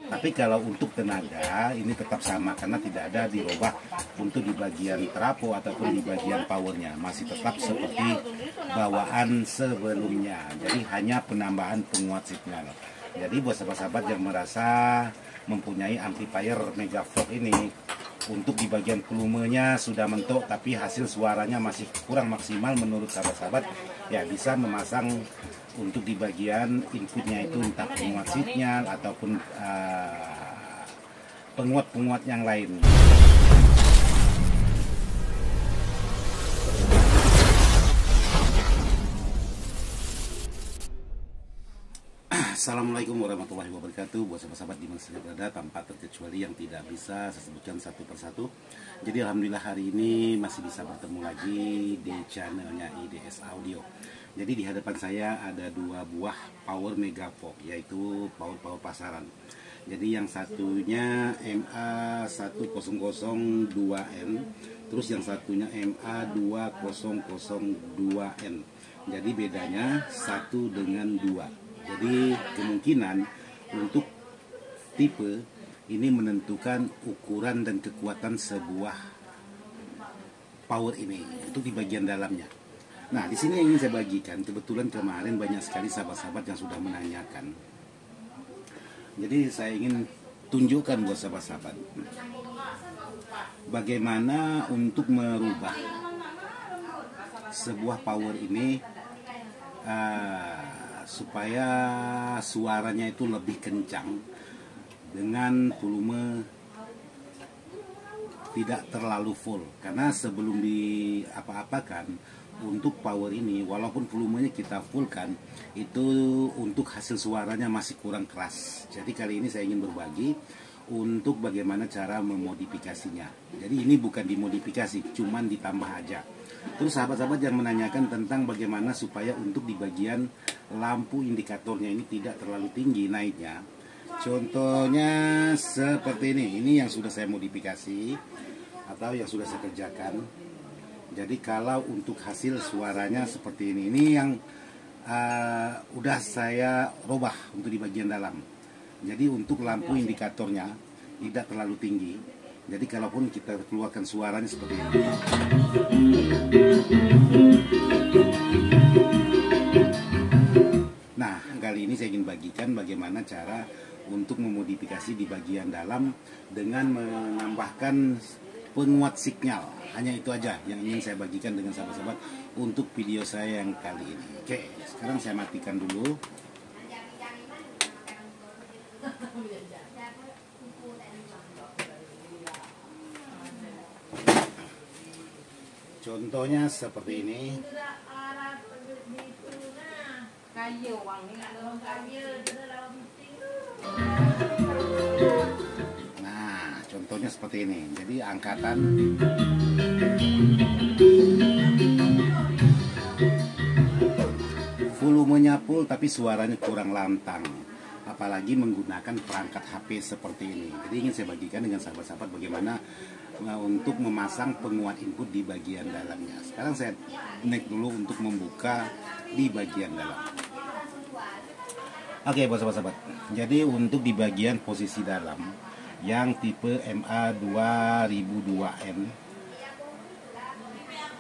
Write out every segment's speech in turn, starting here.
Tapi kalau untuk tenaga ini tetap sama karena tidak ada dirubah untuk di bagian trafo ataupun di bagian powernya, masih tetap seperti bawaan sebelumnya. Jadi hanya penambahan penguat signal. Jadi buat sahabat-sahabat yang merasa mempunyai amplifier Megavolt ini, untuk di bagian volumenya sudah mentok tapi hasil suaranya masih kurang maksimal menurut sahabat-sahabat, ya bisa memasang untuk di bagian inputnya itu entah penguat signal ataupun penguat-penguat yang lain. Assalamualaikum warahmatullahi wabarakatuh. Buat sahabat-sahabat di mana saja berada, tanpa terkecuali yang tidak bisa saya sebutkan satu persatu. Jadi alhamdulillah hari ini masih bisa bertemu lagi di channelnya IDS Audio. Jadi di hadapan saya ada dua buah power Megavolt, yaitu power pasaran. Jadi yang satunya MA1002N, terus yang satunya MA2002N. Jadi bedanya 1 dengan 2. Jadi kemungkinan untuk tipe ini menentukan ukuran dan kekuatan sebuah power ini untuk di bagian dalamnya. Nah, di sini yang ingin saya bagikan, kebetulan kemarin banyak sekali sahabat-sahabat yang sudah menanyakan. Jadi saya ingin tunjukkan buat sahabat-sahabat bagaimana untuk merubah sebuah power ini supaya suaranya itu lebih kencang dengan volume tidak terlalu full. Karena sebelum di apa-apakan untuk power ini, walaupun volumenya kita fullkan, itu untuk hasil suaranya masih kurang keras. Jadi kali ini saya ingin berbagi untuk bagaimana cara memodifikasinya. Jadi ini bukan dimodifikasi, cuman ditambah aja. Terus sahabat-sahabat yang menanyakan tentang bagaimana supaya untuk di bagian lampu indikatornya ini tidak terlalu tinggi naiknya. Contohnya seperti ini yang sudah saya modifikasi atau yang sudah saya kerjakan. Jadi kalau untuk hasil suaranya seperti ini yang udah saya rubah untuk di bagian dalam. Jadi untuk lampu indikatornya tidak terlalu tinggi. Jadi kalaupun kita keluarkan suaranya seperti ini. Nah, kali ini saya ingin bagikan bagaimana cara untuk memodifikasi di bagian dalam dengan menambahkan penguat signal. Hanya itu aja yang ingin saya bagikan dengan sahabat-sahabat untuk video saya yang kali ini. Oke, sekarang saya matikan dulu. Contohnya seperti ini. Nah, contohnya seperti ini. Jadi angkatan volumenya full tapi suaranya kurang lantang. Apalagi menggunakan perangkat HP seperti ini. Jadi ingin saya bagikan dengan sahabat-sahabat bagaimana untuk memasang penguat input di bagian dalamnya. Sekarang saya naik dulu untuk membuka di bagian dalam. Oke, buat sahabat-sahabat. Jadi untuk di bagian posisi dalam yang tipe MA2002N,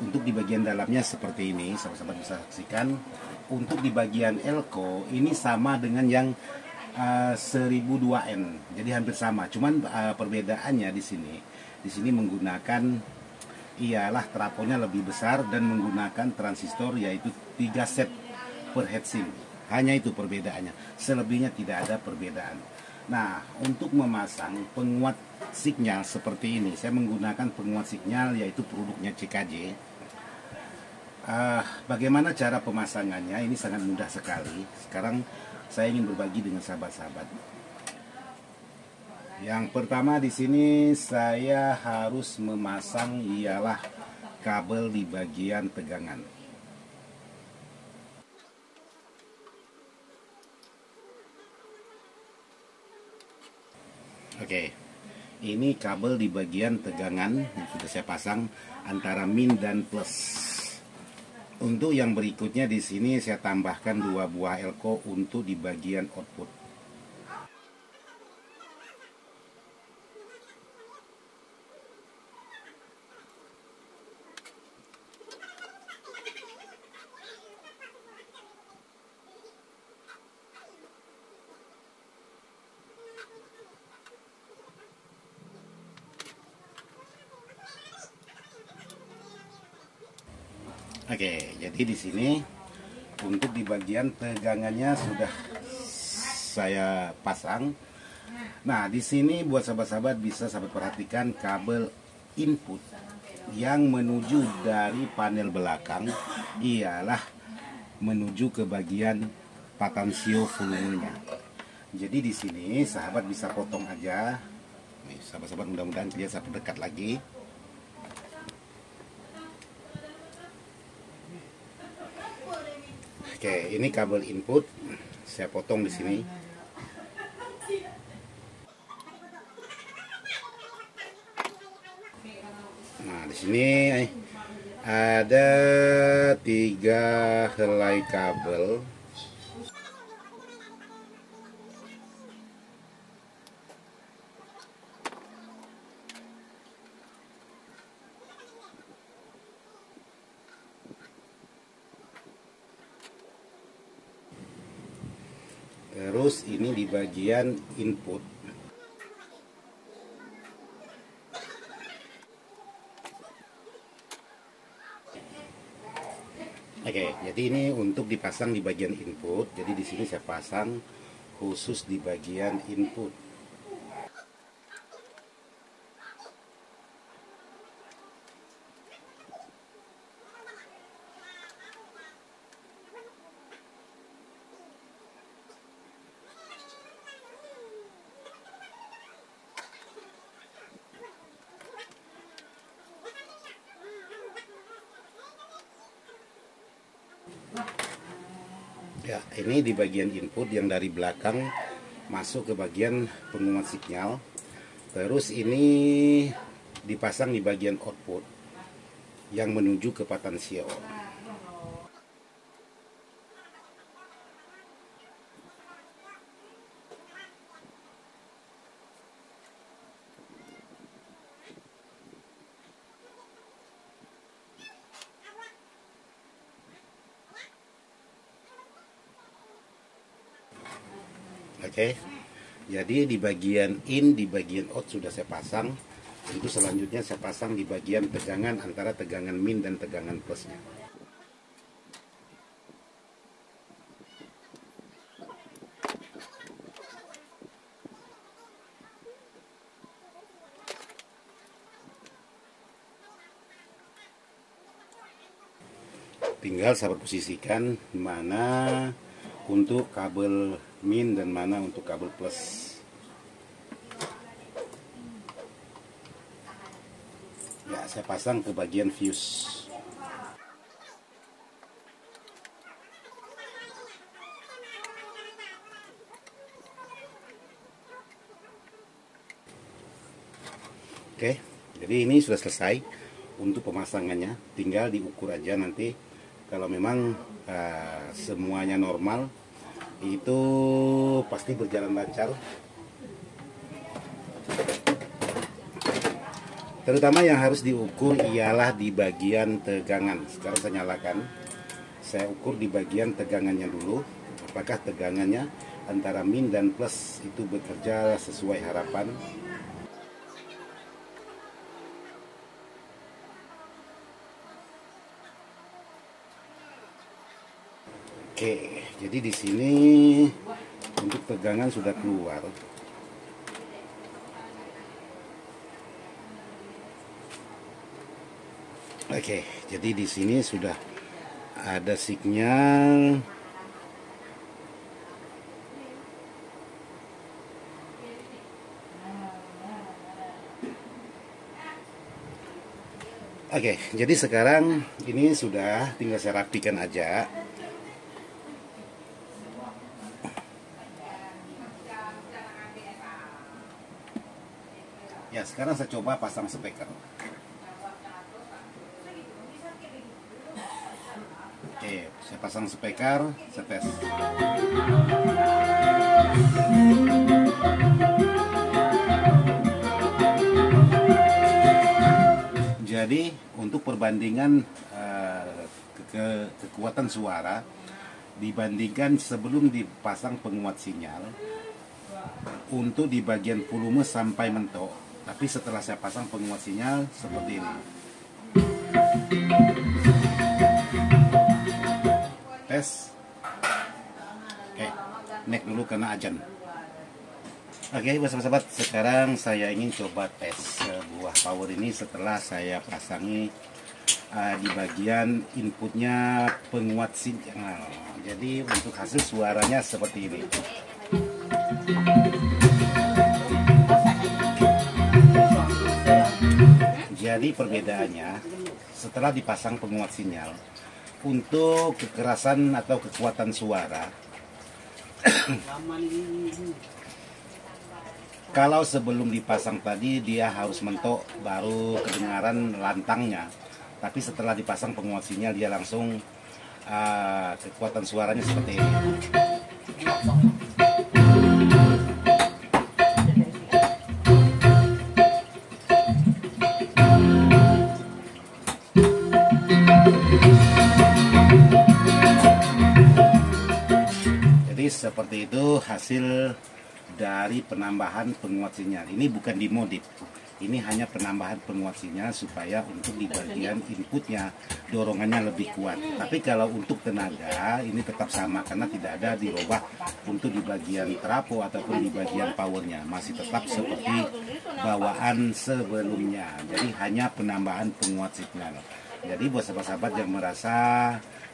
untuk di bagian dalamnya seperti ini, sahabat-sahabat bisa saksikan. Untuk di bagian elko ini sama dengan yang 1002N, jadi hampir sama. Cuman perbedaannya di sini menggunakan ialah trafonya lebih besar dan menggunakan transistor yaitu 3 set per heatsink. Hanya itu perbedaannya. Selebihnya tidak ada perbedaan. Nah, untuk memasang penguat signal seperti ini, saya menggunakan penguat signal yaitu produknya CKJ. Bagaimana cara pemasangannya? Ini sangat mudah sekali. Sekarang saya ingin berbagi dengan sahabat-sahabat. Yang pertama di sini saya harus memasang ialah kabel di bagian tegangan. Oke, ini kabel di bagian tegangan yang sudah saya pasang antara min dan plus. Untuk yang berikutnya di sini saya tambahkan 2 buah elko untuk di bagian output. Oke, jadi di sini untuk di bagian tegangannya sudah saya pasang. Nah, di sini buat sahabat-sahabat bisa sahabat perhatikan kabel input yang menuju dari panel belakang ialah menuju ke bagian patansio volumenya. Jadi di sini sahabat bisa potong aja. Nih, sahabat-sahabat mudah-mudahan dia sampai dekat lagi. Oke, ini kabel input. Saya potong di sini. Nah, di sini ada 3 helai kabel. Terus ini di bagian input. Oke, jadi ini untuk dipasang di bagian input. Jadi di sini saya pasang khusus di bagian input. Ya, ini di bagian input yang dari belakang masuk ke bagian penguat sinyal. Terus ini dipasang di bagian output yang menuju ke patansio. Oke, jadi di bagian in, di bagian out sudah saya pasang. Itu selanjutnya saya pasang di bagian tegangan antara tegangan min dan tegangan plusnya. Tinggal sahabat posisikan mana untuk kabel min dan mana untuk kabel plus. Ya, saya pasang ke bagian fuse. Oke, jadi ini sudah selesai untuk pemasangannya. Tinggal diukur aja nanti. Kalau memang semuanya normal, itu pasti berjalan lancar. Terutama yang harus diukur ialah di bagian tegangan. Sekarang saya nyalakan. Saya ukur di bagian tegangannya dulu. Apakah tegangannya antara min dan plus itu bekerja sesuai harapan. Oke, jadi di sini untuk tegangan sudah keluar. Oke, jadi di sini sudah ada sinyal. Oke, jadi sekarang ini sudah tinggal saya rapikan aja. Ya, sekarang saya coba pasang speaker. Oke, saya pasang speaker, saya tes. Jadi untuk perbandingan kekuatan suara dibandingkan sebelum dipasang penguat sinyal, untuk di bagian volume sampai mentok, tapi setelah saya pasang penguat sinyal seperti ini. tes. Oke, next dulu karena ajan. Oke, sahabat-sahabat, sekarang saya ingin coba tes sebuah power ini setelah saya pasangi di bagian inputnya penguat sinyal. Jadi untuk hasil suaranya seperti ini. Jadi perbedaannya setelah dipasang penguat sinyal, untuk kekerasan atau kekuatan suara kalau sebelum dipasang tadi dia harus mentok baru kedengaran lantangnya, tapi setelah dipasang penguat sinyal dia langsung kekuatan suaranya seperti ini. Jadi seperti itu hasil dari penambahan penguat sinyal. Ini bukan dimodif, ini hanya penambahan penguat sinyal supaya untuk di bagian inputnya dorongannya lebih kuat. Tapi kalau untuk tenaga ini tetap sama karena tidak ada dirubah untuk di bagian trafo ataupun di bagian powernya, masih tetap seperti bawaan sebelumnya. Jadi hanya penambahan penguat sinyal. Jadi buat sahabat-sahabat yang merasa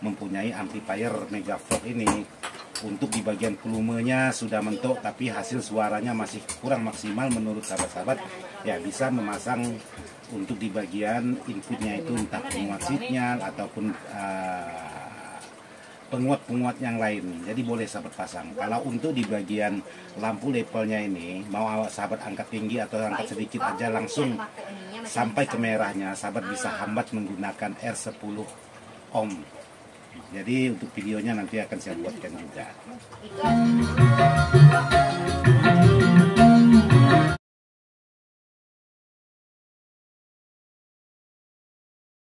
mempunyai amplifier Megavolt ini, untuk di bagian volumenya sudah mentok tapi hasil suaranya masih kurang maksimal menurut sahabat-sahabat, ya bisa memasang untuk di bagian inputnya itu entah penguat sinyal ataupun penguat-penguat yang lain. Jadi boleh sahabat pasang. Kalau untuk di bagian lampu lepelnya ini, mau sahabat angkat tinggi atau angkat sedikit aja langsung sampai ke merahnya, sahabat bisa hambat menggunakan R10 ohm. Jadi untuk videonya nanti akan saya buatkan juga.